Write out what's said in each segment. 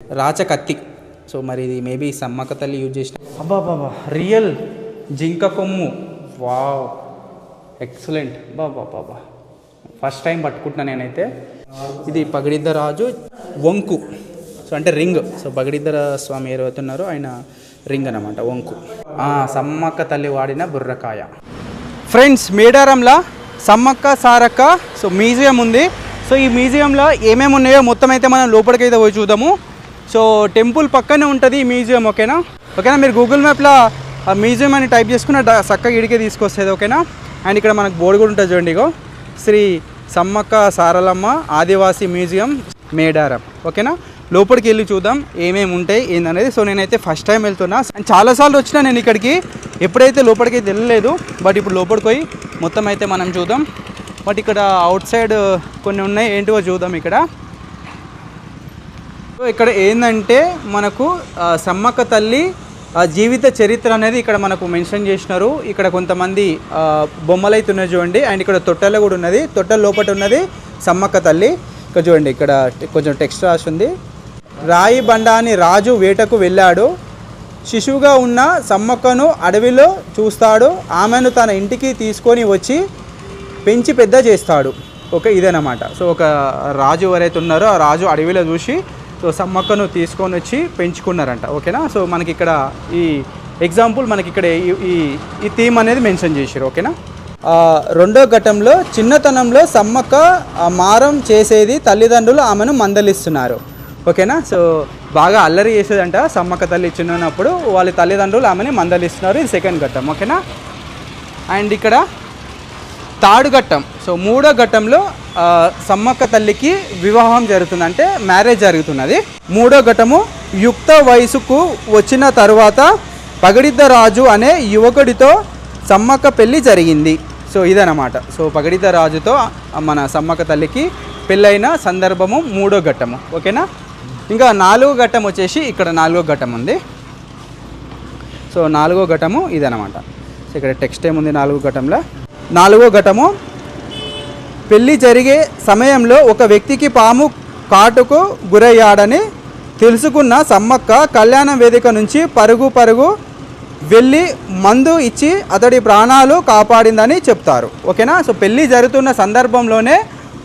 రాచకత్తి. So మరి ఇది maybe Sammakka తల్లి యూజ్ చేసిన. అబ్బాబాబా, రియల్ జింక కొమ్ము. Wow, excellent. బాబా, ఫస్ట్ టైం పట్టుకుంటున్నా నేనైతే. ఇది పగడిద్ద రాజు వంకు, సో అంటే రింగ్. సో పగడిద్దర స్వామి ఏరుతున్నారో ఆయన రింగ్ అనమాట, వంకు. సమ్మక్క తల్లి వాడిన బుర్రకాయ. ఫ్రెండ్స్, మేడారంలో సమ్మక్క సారక్క సో మ్యూజియం ఉంది. సో ఈ మ్యూజియంలో ఏమేమి ఉన్నాయో మొత్తం అయితే మనం లోపలికైతే పోయి చూద్దాము. సో టెంపుల్ పక్కనే ఉంటుంది ఈ మ్యూజియం. ఓకేనా, మీరు గూగుల్ మ్యాప్లో మ్యూజియం అని టైప్ చేసుకున్న చక్కగా ఇడికే తీసుకొస్తుంది. ఓకేనా, అండ్ ఇక్కడ మనకు బోర్డు కూడా ఉంటుంది చూడండి, ఇగో శ్రీ సమ్మక్క సారలమ్మ ఆదివాసీ మ్యూజియం మేడారం. ఓకేనా, లోపలికి వెళ్ళి చూద్దాం ఏమేమి ఉంటాయి ఏందనేది. సో నేనైతే ఫస్ట్ టైం వెళ్తున్నా, అండ్ చాలాసార్లు వచ్చినా నేను ఇక్కడికి, ఎప్పుడైతే లోపలికి అయితే వెళ్ళలేదు. బట్ ఇప్పుడు లోపలికి పోయి మొత్తం అయితే మనం చూద్దాం. బట్ ఇక్కడ అవుట్ సైడ్ కొన్ని ఉన్నాయి, ఏంటివో చూద్దాం. ఇక్కడ ఏంటంటే మనకు సమ్మక్క తల్లి జీవిత చరిత్ర అనేది ఇక్కడ మనకు మెన్షన్ చేసినారు. ఇక్కడ కొంతమంది బొమ్మలు అయితే ఉన్నాయి చూడండి, అండ్ ఇక్కడ తొట్టెల కూడా ఉన్నది. తొట్టెల లోపల ఉన్నది సమ్మక్క తల్లి. ఇక్కడ చూడండి, ఇక్కడ కొంచెం టెక్స్ట్ రాసి ఉంది. రాయి బండాని రాజు వేటకు వెళ్ళాడు, శిశువుగా ఉన్న సమ్మక్కను అడవిలో చూస్తాడు, ఆమెను తన ఇంటికి తీసుకొని వచ్చి పెంచి పెద్ద చేస్తాడు. ఓకే, ఇదేనమాట. సో ఒక రాజు ఎవరైతే ఉన్నారో ఆ రాజు అడవిలో చూసి సో సమ్మక్కను తీసుకొని వచ్చి పెంచుకున్నారంట. ఓకేనా, సో మనకి ఇక్కడ ఈ ఎగ్జాంపుల్ మనకి ఇక్కడ ఈ థీమ్ అనేది మెన్షన్ చేశారు. ఓకేనా, రెండో ఘట్టంలో చిన్నతనంలో సమ్మక్క మారం చేసేది, తల్లిదండ్రులు ఆమెను మందలిస్తున్నారు. ఓకేనా, సో బాగా అల్లరి చేసేదంట సమ్మక్క తల్లి చిన్నప్పుడు, వాళ్ళ తల్లిదండ్రులు ఆమెని మందలిస్తున్నారు. ఇది సెకండ్ ఘట్టం. ఓకేనా, అండ్ ఇక్కడ థర్డ్ ఘట్టం. సో మూడో ఘట్టంలో సమ్మక్క తల్లికి వివాహం జరుగుతుంది, అంటే మ్యారేజ్ జరుగుతున్నది. మూడో ఘట్టము యుక్త వయసుకు వచ్చిన తర్వాత పగడిద్ద రాజు అనే యువకుడితో సమ్మక్క పెళ్ళి జరిగింది. సో ఇదనమాట. సో పగడిద్ద రాజుతో మన సమ్మక్క తల్లికి పెళ్ళైన సందర్భము మూడో ఘట్టము. ఓకేనా, ఇంకా నాలుగో ఘట్టం వచ్చేసి ఇక్కడ నాలుగో ఘట్టం ఉంది. సో నాలుగో ఘట్టము ఇదనమాట. సో ఇక్కడ టెక్స్ట్ ఏముంది నాలుగో ఘట్టంలో. నాలుగో ఘట్టము పెళ్ళి జరిగే సమయంలో ఒక వ్యక్తికి పాము కాటుకు గురయ్యాడని తెలుసుకున్న సమ్మక్క కళ్యాణ వేదిక నుంచి పరుగు వెళ్ళి మందు ఇచ్చి అతడి ప్రాణాలు కాపాడిందని చెప్తారు. ఓకేనా, సో పెళ్ళి జరుగుతున్న సందర్భంలోనే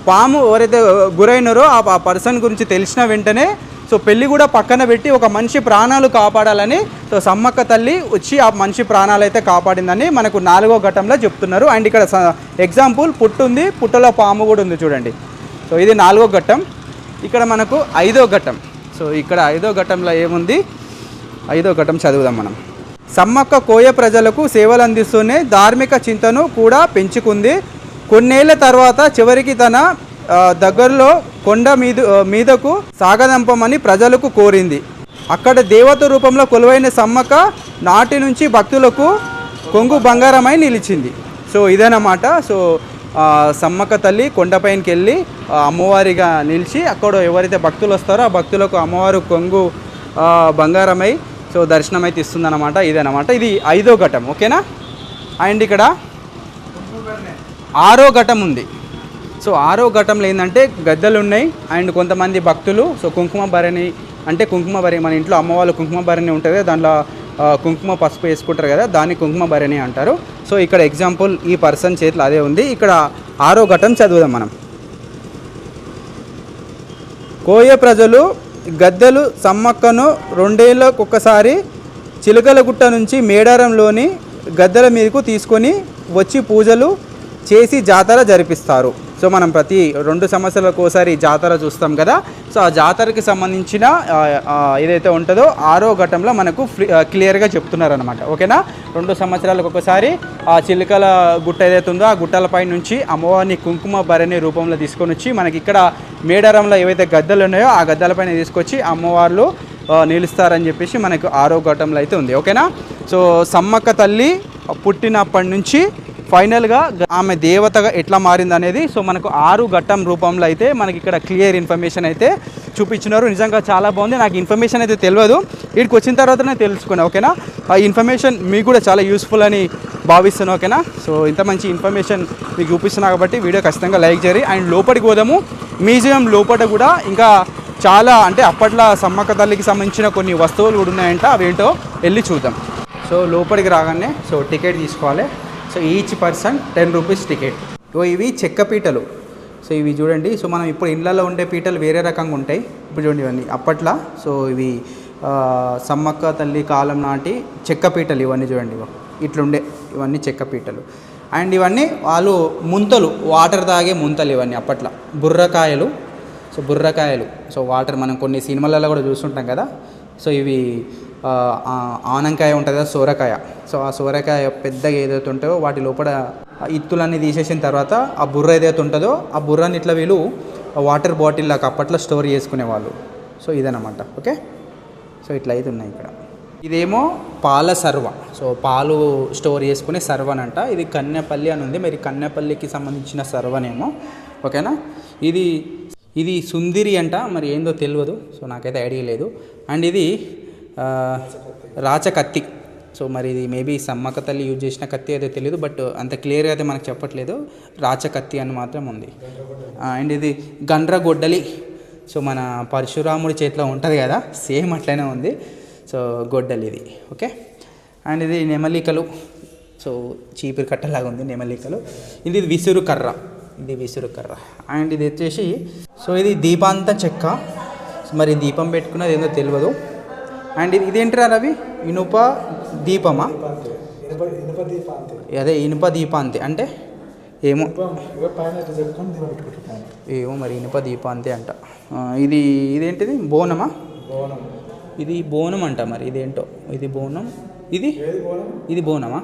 పాము ఎవరైతే గురైనారో ఆ పర్సన్ గురించి తెలిసిన వెంటనే సో పెళ్ళి కూడా పక్కన పెట్టి ఒక మనిషి ప్రాణాలు కాపాడాలని సో సమ్మక్క తల్లి వచ్చి ఆ మనిషి ప్రాణాలు అయితే కాపాడిందని మనకు నాలుగో ఘట్టంలో చెప్తున్నారు. అండ్ ఇక్కడ ఎగ్జాంపుల్ పుట్టు ఉంది, పుట్టలో పాము కూడా ఉంది చూడండి. సో ఇది నాలుగో ఘట్టం. ఇక్కడ మనకు ఐదో ఘట్టం. సో ఇక్కడ ఐదో ఘట్టంలో ఏముంది, ఐదో ఘట్టం చదువుదాం మనం. సమ్మక్క కోయ ప్రజలకు సేవలు అందిస్తూనే ధార్మిక చింతను కూడా పెంచుకుంది. కొన్నేళ్ల తర్వాత చివరికి తన దగ్గరలో కొండ మీదకు సాగదంపమని ప్రజలకు కోరింది. అక్కడ దేవత రూపంలో కొలువైన సమ్మక్క నాటి నుంచి భక్తులకు కొంగు బంగారమై నిలిచింది. సో ఇదన్నమాట. సో సమ్మక్క తల్లి కొండపైనకి వెళ్ళి అమ్మవారిగా నిలిచి అక్కడ ఎవరైతే భక్తులు వస్తారో ఆ భక్తులకు అమ్మవారు కొంగు బంగారమై సో దర్శనం అయితే ఇస్తుందన్నమాట. ఇదన్నమాట, ఇది ఐదో ఘట్టం. ఓకేనా, అండ్ ఇక్కడ ఆరో ఘట్టం ఉంది. సో ఆరో ఘట్టంలో ఏంటంటే గద్దెలు ఉన్నాయి, అండ్ కొంతమంది భక్తులు సో కుంకుమ భరణి, అంటే కుంకుమ భరణి మన ఇంట్లో అమ్మవాళ్ళు కుంకుమ భరణి ఉంటుంది కదా, దాంట్లో కుంకుమ పసుపు వేసుకుంటారు కదా, దాన్ని కుంకుమ భరణి అంటారు. సో ఇక్కడ ఎగ్జాంపుల్ ఈ పర్సన్ చేతిలో అదే ఉంది. ఇక్కడ ఆరో ఘట్టం చదువుదాం మనం. కోయ ప్రజలు గద్దెలు సమ్మక్కను 2 ఏళ్ళకొకసారి చిలకలగుట్ట నుంచి మేడారంలోని గద్దెల మీదకు తీసుకొని వచ్చి పూజలు చేసి జాతర జరిపిస్తారు. సో మనం ప్రతి 2 సంవత్సరాలకు ఒకసారి జాతర చూస్తాం కదా. సో ఆ జాతరకి సంబంధించిన ఏదైతే ఉంటుందో ఆరో ఘట్టంలో మనకు క్లియర్గా చెప్తున్నారనమాట. ఓకేనా, 2 సంవత్సరాలకు ఒకసారి ఆ చిలుకల గుట్ట ఏదైతే ఉందో ఆ గుట్టలపై నుంచి అమ్మవారిని కుంకుమ భరణి రూపంలో తీసుకొని వచ్చి మనకి ఇక్కడ మేడారంలో ఏవైతే గద్దెలు ఉన్నాయో ఆ గద్దెలపైన తీసుకొచ్చి అమ్మవార్లు నిలుస్తారని చెప్పేసి మనకు ఆరో ఘట్టంలో అయితే ఉంది. ఓకేనా, సో సమ్మక్క తల్లి పుట్టినప్పటి నుంచి ఫైనల్గా ఆమె దేవతగా ఎట్లా మారింది అనేది సో మనకు 6 ఘట్టం రూపంలో అయితే మనకి ఇక్కడ క్లియర్ ఇన్ఫర్మేషన్ అయితే చూపించినారు. నిజంగా చాలా బాగుంది. నాకు ఇన్ఫర్మేషన్ అయితే తెలియదు, వీడికి వచ్చిన తర్వాతనే తెలుసుకున్నా. ఓకేనా, ఆ ఇన్ఫర్మేషన్ మీకు కూడా చాలా యూస్ఫుల్ అని భావిస్తున్నాను. ఓకేనా, సో ఇంత మంచి ఇన్ఫర్మేషన్ మీకు చూపిస్తున్నా కాబట్టి వీడియో ఖచ్చితంగా లైక్ చేయండి. అండ్ లోపలికి పోదాము. మ్యూజియం లోపల కూడా ఇంకా చాలా అంటే అప్పట్లో సమ్మక్క తల్లికి సంబంధించిన కొన్ని వస్తువులు కూడా ఉన్నాయంట, అవేంటో వెళ్ళి చూద్దాం. సో లోపలికి రాగానే సో టికెట్ తీసుకోవాలి. So each person 10 rupees ticket. ఇవి చెక్క పీటలు. సో ఇవి చూడండి. సో మనం ఇప్పుడు ఇళ్ళల్లో ఉండే పీటలు వేరే రకంగా ఉంటాయి. ఇప్పుడు చూడండి ఇవన్నీ అప్పట్లో. సో ఇవి సమ్మక్క తల్లి కాలం నాటి చెక్క పీటలు ఇవన్నీ చూడండి. ఇట్లుండే ఇవన్నీ చెక్క పీటలు. అండ్ ఇవన్నీ వాళ్ళు ముంతలు, వాటర్ తాగే ముంతలు ఇవన్నీ అప్పట్లో. బుర్రకాయలు. సో బుర్రకాయలు, సో వాటర్ మనం కొన్ని సినిమాలలో కూడా చూస్తుంటాం కదా. సో ఇవి ఆనంకాయ ఉంటుంది కదా, సోరకాయ. సో ఆ సోరకాయ పెద్దగా ఏదైతే ఉంటుందో వాటి లోపల ఇత్తులన్నీ తీసేసిన తర్వాత ఆ బుర్ర ఏదైతే ఉంటుందో ఆ బుర్రని ఇట్లా వీళ్ళు వాటర్ బాటిల్ లాగా అప్పట్లో స్టోర్ చేసుకునేవాళ్ళు. సో ఇదనమాట. ఓకే. సో ఇట్లా అయితే ఉన్నాయి ఇక్కడ. ఇదేమో పాల సర్వ. సో పాలు స్టోర్ చేసుకునే సర్వనంట. ఇది కన్నెపల్లి అని ఉంది, మరి కన్నెపల్లికి సంబంధించిన సర్వనేమో. ఓకేనా. ఇది సుందిరి అంట, మరి ఏందో తెలియదు. సో నాకైతే ఐడియా లేదు. అండ్ ఇది రాచకత్తి. సో మరి ఇది మేబీ సమ్మక్క తల్లి యూజ్ చేసిన కత్తి అయితే తెలియదు, బట్ అంత క్లియర్గా అయితే మనకు చెప్పట్లేదు. రాచకత్తి అని మాత్రం ఉంది. అండ్ ఇది గండ్రగొడ్డలి. సో మన పరశురాముడి చేతిలో ఉంటుంది కదా, సేమ్ అట్లనే ఉంది. సో గొడ్డలి ఇది. ఓకే. అండ్ ఇది నెమలికలు. సో చీపురు కట్టలాగా ఉంది నెమలికలు. ఇది విసురు కర్ర. ఇది విసురు కర్ర. అండ్ ఇది వచ్చేసి సో ఇది దీపాంత చెక్క. మరి దీపం పెట్టుకున్నది ఏందో తెలియదు. అండ్ ఇదేంటిరా రవి, ఇనుప దీపమా? అదే ఇనుప దీపాంతి అంటే ఏమో మరి ఇనుప దీపాంతి అంట. ఇదేంటిది, బోనమా? ఇది బోనం అంట. మరి ఇదేంటో, ఇది బోనం. ఇది బోనమా?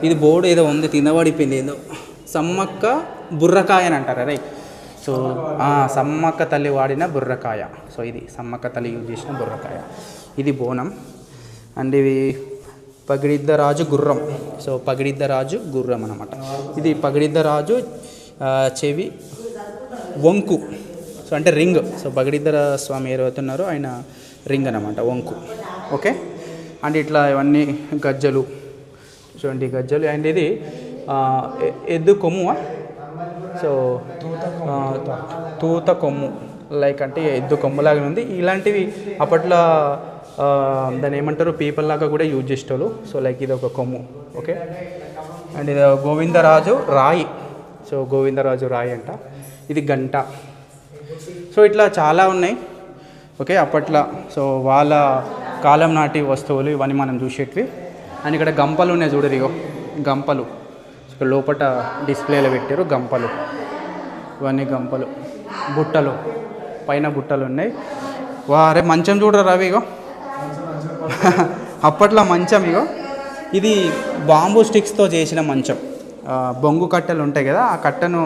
ఇది బోర్డు ఏదో ఉంది, తినబడిపోయింది ఏదో. సమ్మక్క బుర్రకాయ అని అంటారు. రైట్. సో సమ్మక్క తల్లి వాడిన బుర్రకాయ. సో ఇది సమ్మక్క తల్లి యూజ్ చేసిన బుర్రకాయ. ఇది బోనం. అండ్ ఇవి పగిడిద్దరాజు గుర్రం. సో పగిడిద్దరాజు గుర్రం అనమాట. ఇది పగిడిద్దరాజు చెవి వంకు. సో అంటే రింగ్. సో పగిడిద్దర స్వామి ఏరవుతున్నారో ఆయన రింగ్ అనమాట, వంకు. ఓకే. అండ్ ఇట్లా ఇవన్నీ గజ్జలు. చూడండి గజ్జలు. అండ్ ఇది ఎద్దు కొమ్ము. సో తూత కొమ్ము లైక్ అంటే ఎద్దు కొమ్ములాగా ఉంది. ఇలాంటివి అప్పట్లో దాన్ని ఏమంటారు, పీపల్ లాగా కూడా యూజ్ చేసేవాళ్ళు. సో లైక్ ఇది ఒక కొమ్ము. ఓకే. అండ్ ఇది గోవిందరాజు రాయి. సో గోవిందరాజు రాయి అంట. ఇది గంట. సో ఇట్లా చాలా ఉన్నాయి. ఓకే. అప్పట్లో సో వాళ్ళ కాలం నాటి వస్తువులు ఇవన్నీ మనం చూసేటివి. అండ్ ఇక్కడ గంపలు ఉన్నాయి చూడరు, ఇగో గంపలు. ఇక్కడ లోపల డిస్ప్లేలో పెట్టారు గంపలు. ఇవన్నీ గంపలు. బుట్టలు, పైన బుట్టలు ఉన్నాయి. వారే మంచం చూడరు రవి, ఇగో అప్పట్లో మంచం. ఇగో ఇది బాంబూ స్టిక్స్తో చేసిన మంచం. బొంగు కట్టెలు ఉంటాయి కదా, ఆ కట్టను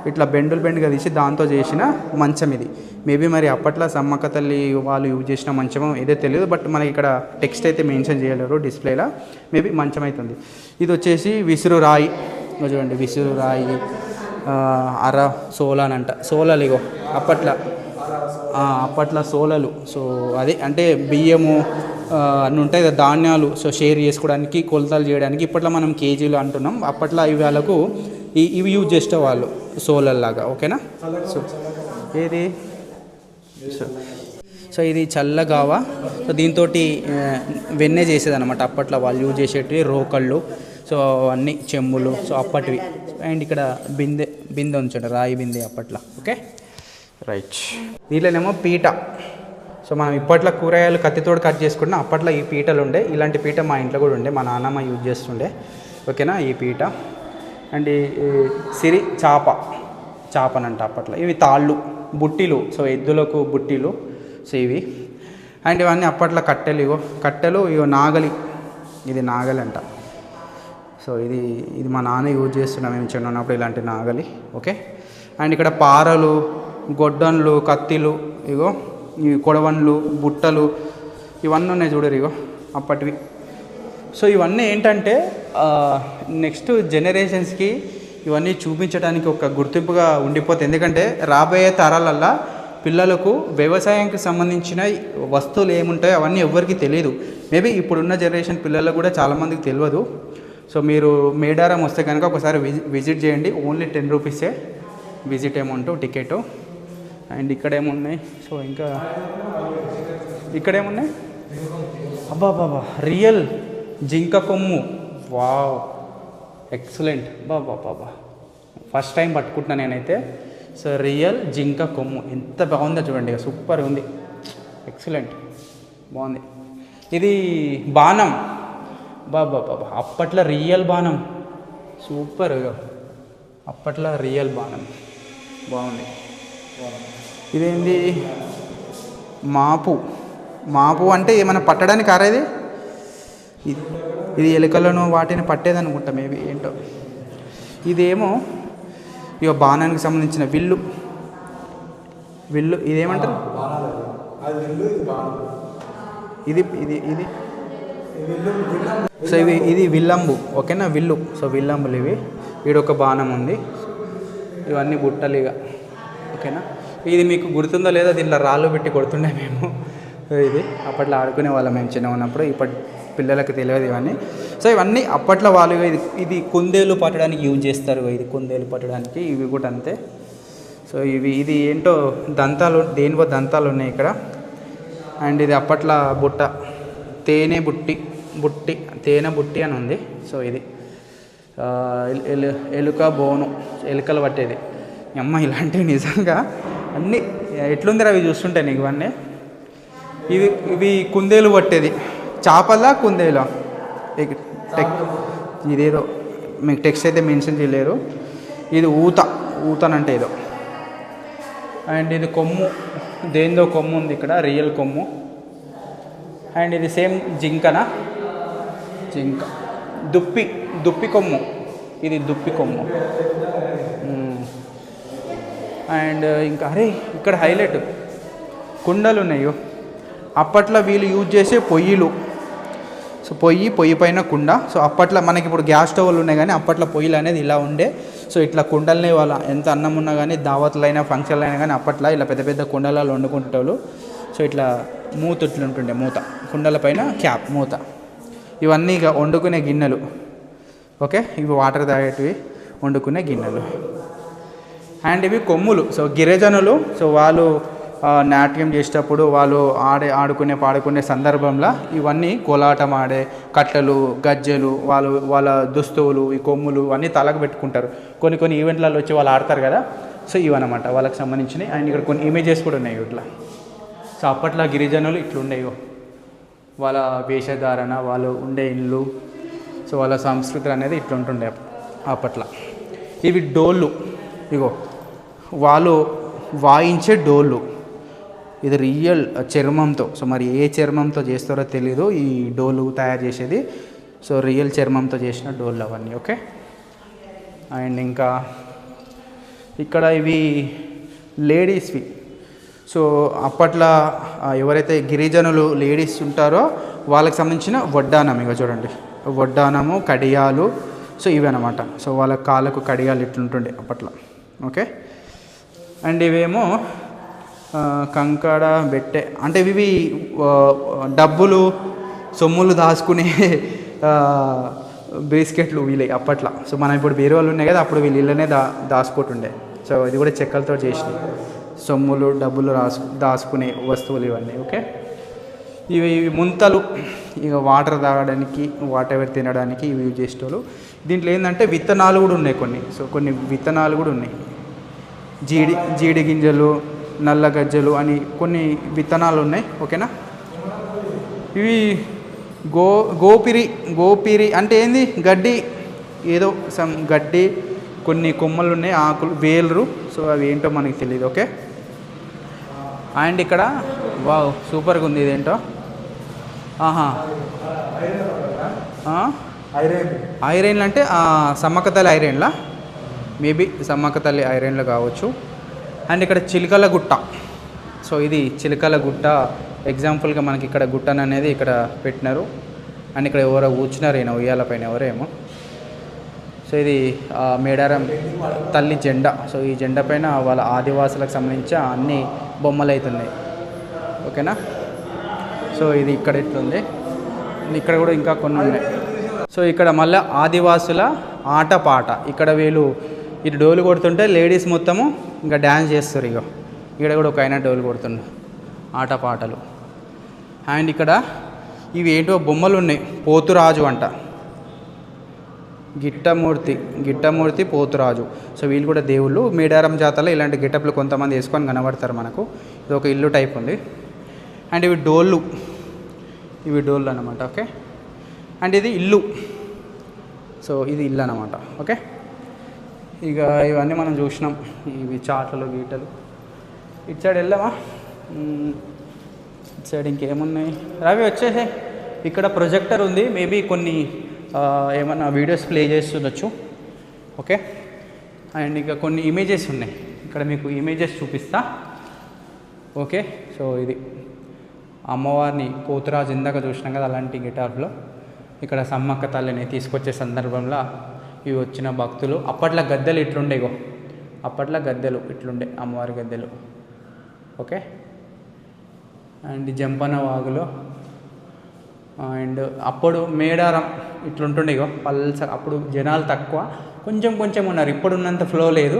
ఇట్లా బెండుగా తీసి దాంతో చేసిన మంచం ఇది. మేబీ మరి అప్పట్లో సమ్మక్క తల్లి వాళ్ళు యూజ్ చేసిన మంచమో ఏదో తెలియదు, బట్ మనకి ఇక్కడ టెక్స్ట్ అయితే మెన్షన్ చేయలేరు డిస్ప్లేలో. మేబీ మంచం అవుతుంది. ఇది వచ్చేసి విసురు రాయి. చూడండి విసురు రాయి, అర సోలానంట. సోలాలు ఇగో అప్పట్లో సోలలు. సో అదే అంటే బియ్యము అన్నీ ఉంటాయి కదా, ధాన్యాలు. సో షేర్ చేసుకోవడానికి, కొలతలు చేయడానికి. ఇప్పట్లో మనం కేజీలు అంటున్నాం, అప్పట్లో ఇవి వాళ్ళకు ఇవి యూజ్ చేసే వాళ్ళు సోలల్లాగా. ఓకేనా. సో ఏది సో ఇది చల్లగావ. సో దీంతో వెన్నె చేసేదన్నమాట అప్పట్లో వాళ్ళు యూజ్ చేసేటివి. రోకళ్ళు. సో అన్నీ చెంబులు. సో అప్పటివి. అండ్ ఇక్కడ బిందె ఉంచండి, రాయి బిందె అప్పట్లో. Okay right. దీంట్లోనేమో పీట. సో మనం ఇప్పట్లో కూరగాయలు కత్తితోడు కట్ చేసుకుంటున్నాం, అప్పట్లో ఈ పీటలు ఉండే. ఇలాంటి పీట మా ఇంట్లో కూడా ఉండే, మా నాన్నమ్మ యూజ్ చేస్తుండే. ఓకేనా. ఈ పీట. అండ్ ఈ సిరి చాపనంట అప్పట్లో. ఇవి తాళ్ళు, బుట్టిలు. సో ఎద్దులకు బుట్టిలు. సో ఇవి. అండ్ ఇవన్నీ అప్పట్లో కట్టెలు. ఇగో నాగలి. ఇది నాగలి అంట. సో ఇది మా నాన్న యూజ్ చేస్తున్నాం మేము చిన్నప్పుడు, ఇలాంటి నాగలి. ఓకే. అండ్ ఇక్కడ పారలు, గొడ్డన్లు, కత్తిలు, ఇగో ఈ కొడవన్లు, బుట్టలు ఇవన్నీ ఉన్నాయి చూడరు, ఇగో అప్పటివి. సో ఇవన్నీ ఏంటంటే నెక్స్ట్ జనరేషన్స్కి ఇవన్నీ చూపించడానికి ఒక గుర్తింపుగా ఉండిపోతుంది. ఎందుకంటే రాబోయే తరాలల్లో పిల్లలకు వ్యవసాయానికి సంబంధించిన వస్తువులు ఏముంటాయో అవన్నీ ఎవరికి తెలియదు. మేబీ ఇప్పుడున్న జనరేషన్ పిల్లలకు కూడా చాలామందికి తెలియదు. సో మీరు మేడారం వస్తే కనుక ఒకసారి విజిట్ చేయండి. ఓన్లీ 10 రూపీసే విజిట్ అమౌంట్, టికెట్. అండ్ ఇక్కడేమున్నాయి, సో ఇంకా ఇక్కడేమున్నాయి, అబ్బా బాబా రియల్ జింక కొమ్ము, వావ్ ఎక్సలెంట్, బాబా బాబా ఫస్ట్ టైం పట్టుకుంటున్నా నేనైతే. సో రియల్ జింక కొమ్ము ఎంత బాగుందో చూడండి, సూపర్ ఉంది, ఎక్సలెంట్ బాగుంది. ఇది బాణం, బాబా బాబా అప్పట్లో రియల్ బాణం, సూపర్, అప్పట్లో రియల్ బాణం బాగుంది. ఇదేంది మాపు, మాపు అంటే ఏమైనా పట్టడానికి ఆరేది, ఇది ఎలుకలను వాటిని పట్టేదనుకుంటా మేబీ, ఏంటో. ఇదేమో ఇక బాణానికి సంబంధించిన విల్లు, విల్లు ఇదేమంటారు, ఇది ఇది ఇది సో ఇది విల్లంబు, ఓకేనా, విల్లు. సో విల్లంబులు ఇవి, వీడొక బాణం ఉంది, ఇవన్నీ బుట్టలు ఇక, ఓకేనా. ఇది మీకు గుర్తుందో లేదో, దీంట్లో రాళ్ళు పెట్టి కొడుతుండే మేము, ఇది అప్పట్లో ఆడుకునే వాళ్ళం మేము చిన్న ఉన్నప్పుడు, ఇప్పటి పిల్లలకు తెలియదు ఇవన్నీ. సో ఇవన్నీ అప్పట్లో వాళ్ళు ఇది కుందేలు పట్టడానికి యూజ్ చేస్తారు, ఇది కుందేలు పట్టడానికి, ఇవి కూడా అంతే. సో ఇది ఏంటో దంతాలు, దేనివో దంతాలు ఉన్నాయి ఇక్కడ. అండ్ ఇది అప్పట్లో బుట్ట, తేనె బుట్టి అని ఉంది. సో ఇది ఎలుక బోను, ఎలుకలు పట్టేది. అమ్మ ఇలాంటివి నిజంగా అన్నీ ఎట్లుందిరా అవి చూస్తుంటే నీకు ఇవన్నీ. ఇవి కుందేలు పట్టేది, చేపలా కుందేలా ఇదేదో మీకు టెక్స్ట్ అయితే మెన్షన్ చేయలేరు. ఇది ఊతనంటే ఏదో. అండ్ ఇది కొమ్ము, దేందో కొమ్ము ఉంది ఇక్కడ, రియల్ కొమ్ము. అండ్ ఇది సేమ్ జింక, దుప్పి కొమ్ము, ఇది దుప్పి కొమ్ము. అండ్ ఇంకా అరే ఇక్కడ హైలైట్ కుండలు ఉన్నాయో, అప్పట్లో వీళ్ళు యూజ్ చేసే పొయ్యిలు. సో పొయ్యి పైన కుండ. సో అప్పట్లో మనకి ఇప్పుడు గ్యాస్ స్టవ్లు ఉన్నాయి కానీ అప్పట్లో పొయ్యిలు అనేది ఇలా ఉండే. సో ఇట్లా కుండలనే వాళ్ళ ఎంత అన్నం ఉన్నా కానీ, దావత్లైనా ఫంక్షన్లు అయినా కానీ అప్పట్లో ఇలా పెద్ద పెద్ద కుండలలో వండుకుంటారు. సో ఇట్లా మూత ఇట్లా ఉంటుండే, మూత కుండల పైన క్యాప్ మూత. ఇవన్నీ ఇక వండుకునే గిన్నెలు, ఓకే, ఇవి వాటర్ తాగేటివి వండుకునే గిన్నెలు. అండ్ ఇవి కొమ్ములు. సో గిరిజనులు, సో వాళ్ళు నాట్యం చేసేటప్పుడు వాళ్ళు పాడుకునే సందర్భంలో ఇవన్నీ కోలాటం ఆడే కట్టెలు, గజ్జెలు, వాళ్ళ దుస్తువులు, ఈ కొమ్ములు అన్నీ తలకు పెట్టుకుంటారు. కొన్ని ఈవెంట్లలో వచ్చి వాళ్ళు ఆడతారు కదా. సో ఇవన్నమాట వాళ్ళకి సంబంధించినవి. అండ్ ఇక్కడ కొన్ని ఇమేజెస్ కూడా ఉన్నాయి ఇట్లా. సో అప్పట్లో గిరిజనులు ఇట్లుండేవో, వాళ్ళ వేషధారణ, వాళ్ళు ఉండే ఇల్లు, సో వాళ్ళ సంస్కృతి అనేది ఇట్లుంటుండే అప్పట్లో. ఇవి డోళ్ళు, ఇగో వాళ్ళు వాయించే డోళ్ళు. ఇది రియల్ చర్మంతో, సో మరి ఏ చర్మంతో చేస్తారో తెలీదు ఈ డోలు తయారు చేసేది. సో రియల్ చర్మంతో చేసిన డోళ్ళు అవన్నీ, ఓకే. అండ్ ఇంకా ఇక్కడ ఇవి లేడీస్వి. సో అప్పట్లో ఎవరైతే గిరిజనులు లేడీస్ ఉంటారో వాళ్ళకి సంబంధించిన వడ్డానం, ఇక చూడండి వడ్డానము, కడియాలు. సో ఇవి అనమాట. సో వాళ్ళ కాళ్ళకు కడియాలు ఇట్లుంటుండే అప్పట్లో, ఓకే. అండ్ ఇవేమో కంకడ బెట్టె, అంటే ఇవి డబ్బులు సొమ్ములు దాచుకునే బిస్కెట్లు వీలే అప్పట్లో. సో మనం ఇప్పుడు వేరే వాళ్ళు ఉన్నాయి కదా, అప్పుడు వీళ్ళు ఇళ్ళనే దాచుకుంటుండే. సో ఇది కూడా చెక్కలతో చేసినాయి, సొమ్ములు డబ్బులు దాచుకునే వస్తువులు ఇవన్నీ, ఓకే. ఇవి ముంతలు, ఇక వాటర్ తాగడానికి, వాటర్ తినడానికి ఇవి యూజ్ చేసేటోళ్ళు. దీంట్లో ఏంటంటే విత్తనాలు కూడా ఉన్నాయి కొన్ని. సో కొన్ని విత్తనాలు కూడా ఉన్నాయి, జీడి గింజలు, నల్ల గజ్జలు అని కొన్ని విత్తనాలు ఉన్నాయి, ఓకేనా. ఇవి గోపిరి అంటే ఏంది, గడ్డి, ఏదో సమ్ గడ్డి, కొన్ని కొమ్మలు ఉన్నాయి, ఆకులు, వేర్లు. సో అవి ఏంటో మనకి తెలియదు, ఓకే. అండ్ ఇక్కడ వావ్ సూపర్గా ఉంది, ఇదేంటో, ఐరన్లు అంటే సమ్మక్క తల్లి ఐరన్లా, మేబీ సమ్మక్క తల్లి ఐరన్లు కావచ్చు. అండ్ ఇక్కడ చిలుకల గుట్ట. సో ఇది చిలుకల గుట్ట ఎగ్జాంపుల్గా మనకి ఇక్కడ గుట్టన్ అనేది ఇక్కడ పెట్టినారు. అండ్ ఇక్కడ ఎవరో కూర్చున్నారు, ఈయన ఉయ్యాల పైన ఎవరేమో. సో ఇది మేడారం తల్లి జెండా. సో ఈ జెండా పైన వాళ్ళ ఆదివాసులకు సంబంధించి అన్ని బొమ్మలు అవుతున్నాయి, ఓకేనా. సో ఇది ఇక్కడ ఇట్లుంది, ఇక్కడ కూడా ఇంకా కొన్ని ఉన్నాయి. సో ఇక్కడ మళ్ళీ ఆదివాసుల ఆటపాట. ఇక్కడ వీళ్ళు ఇటు డోలు కొడుతుంటే లేడీస్ మొత్తము ఇంకా డ్యాన్స్ చేస్తారు. ఇక ఇక్కడ కూడా ఒక ఆయన డోలు కొడుతుండు, ఆటపాటలు. అండ్ ఇక్కడ ఇవి ఏంటో బొమ్మలు ఉన్నాయి, పోతురాజు అంట, గిట్టమూర్తి పోతురాజు. సో వీళ్ళు కూడా దేవుళ్ళు. మేడారం జాతరలో ఇలాంటి గెటప్లు కొంతమంది వేసుకొని కనబడతారు మనకు. ఇది ఒక ఇల్లు టైప్ ఉంది. అండ్ ఇవి డోళ్ళు అన్నమాట. ఓకే, అండ్ ఇది ఇల్లు. సో ఇది ఇల్లు అన్నమాట. ఓకే, ఇక ఇవన్నీ మనం చూసినాం, ఇవి చాటలు గీటలు. ఇటు సైడ్ వెళ్దామా? ఇటు సైడ్ ఇంకేమున్నాయి? రవి వచ్చేసే. ఇక్కడ ప్రొజెక్టర్ ఉంది, మేబీ కొన్ని ఏమన్నా వీడియోస్ ప్లే చేస్తుండొచ్చు. ఓకే, అండ్ ఇక కొన్ని ఇమేజెస్ ఉన్నాయి, ఇక్కడ మీకు ఇమేజెస్ చూపిస్తా. ఓకే, సో ఇది అమ్మవారిని పోతురాజు ఇందాక చూసినాం కదా, అలాంటి గిటార్లో ఇక్కడ సమ్మక్క తల్లిని తీసుకొచ్చే సందర్భంలో ఇవి వచ్చిన భక్తులు. అప్పట్లో గద్దెలు ఇట్లుండే, అప్పట్లో గద్దెలు ఇట్లుండే, అమ్మవారి గద్దెలు. ఓకే, అండ్ జంపన వాగులో అండ్ అప్పుడు మేడారం ఇట్లుంటుండే పల్స. అప్పుడు జనాలు తక్కువ, కొంచెం ఉన్నారు, ఇప్పుడున్నంత ఫ్లో లేదు.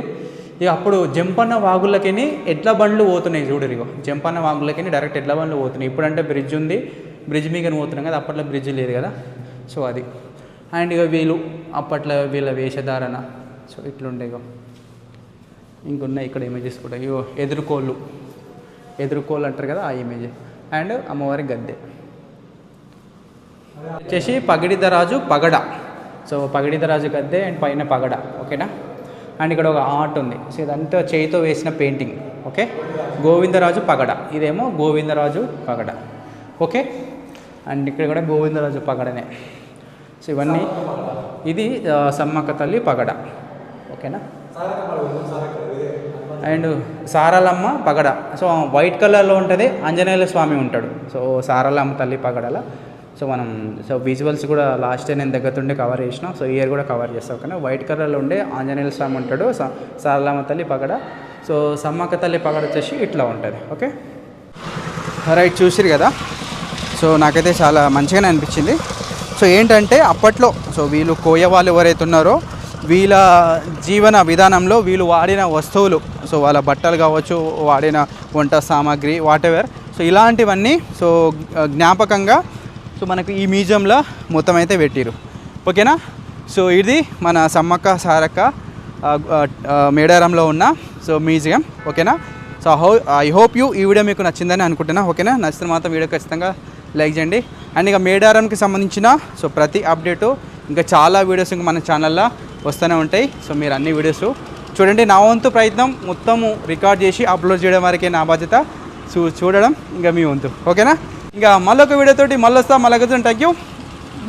ఇక అప్పుడు జంపన్న వాగులకి ఎడ్ల బండ్లు పోతున్నాయి చూడరు. జంపన్న వాగులకి డైరెక్ట్ ఎడ్ల బండ్లు పోతున్నాయి. ఇప్పుడంటే బ్రిడ్జ్ ఉంది, బ్రిడ్జ్ మీద పోతున్నాం కదా, అప్పట్లో బ్రిడ్జ్ లేదు కదా. సో అది. అండ్ ఇక వీళ్ళు అప్పట్లో వీళ్ళ వేషధారణ సో ఇట్లుండే. ఇంకున్నాయి ఇక్కడ ఇమేజెస్ కూడా. ఇగో ఎదుర్కోళ్ళు అంటారు కదా, ఆ ఇమేజ్. అండ్ అమ్మవారి గద్దె వచ్చేసి పగిడిదరాజు పగడ. సో పగిడిదరాజు గద్దె అండ్ పైన పగడ. ఓకేనా. అండ్ ఇక్కడ ఒక ఆర్ట్ ఉంది, సో ఇదంతా చేయితో వేసిన పెయింటింగ్. ఓకే, గోవిందరాజు పగడ, ఇదేమో గోవిందరాజు పగడ. ఓకే, అండ్ ఇక్కడ కూడా గోవిందరాజు పగడనే. సో ఇవన్నీ ఇది సమ్మక్క తల్లి పగడ. ఓకేనా. అండ్ సారలమ్మ పగడ. సో వైట్ కలర్లో ఉంటుంది, ఆంజనేయుల స్వామి ఉంటాడు. సో సారలమ్మ తల్లి పగడల. సో మనం విజువల్స్ కూడా లాస్ట్ నేను దగ్గరుండి కవర్ చేసినాం. సో ఇయర్ కూడా కవర్ చేస్తాం. కానీ వైట్ కలర్లో ఉండే ఆంజనేయుల స్వామి ఉంటాడు, సారలమ్మ తల్లి పగడ. సో సమ్మక్క తల్లి పగడ వచ్చేసి ఇట్లా ఉంటుంది. ఓకే, రైట్, చూసిరు కదా. సో నాకైతే చాలా మంచిగానే అనిపించింది. సో ఏంటంటే అప్పట్లో సో వీళ్ళు కోయ వాళ్ళు ఎవరైతే ఉన్నారో వీళ్ళ జీవన విధానంలో వీళ్ళు వాడిన వస్తువులు, సో వాళ్ళ బట్టలు కావచ్చు, వాడిన వంట సామాగ్రి, వాటెవర్, సో ఇలాంటివన్నీ సో జ్ఞాపకంగా సో మనకు ఈ మ్యూజియంలో మొత్తం అయితే పెట్టిరు. ఓకేనా. సో ఇది మన సమ్మక్క సారక్క మేడారంలో ఉన్న సో మ్యూజియం. ఓకేనా. సో ఐ హోప్ ఈ వీడియో మీకు నచ్చిందని అనుకుంటున్నా. ఓకేనా, నచ్చితే మాత్రం వీడియో ఖచ్చితంగా లైక్ చేయండి. అండ్ ఇక మేడారంకి సంబంధించిన సో ప్రతి అప్డేటు ఇంకా చాలా వీడియోస్ ఇంకా మన ఛానల్లో వస్తూనే ఉంటాయి. సో మీరు అన్ని వీడియోస్ చూడండి. నా వంతు ప్రయత్నం మొత్తము రికార్డ్ చేసి అప్లోడ్ చేయడం వరకే నా బాధ్యత. చూడడం ఇంకా మీ వంతు. ఓకేనా. ఇంకా మళ్ళొక వీడియోతోటి మళ్ళీ వస్తాం. మళ్ళీ థ్యాంక్ యూ,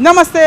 నమస్తే.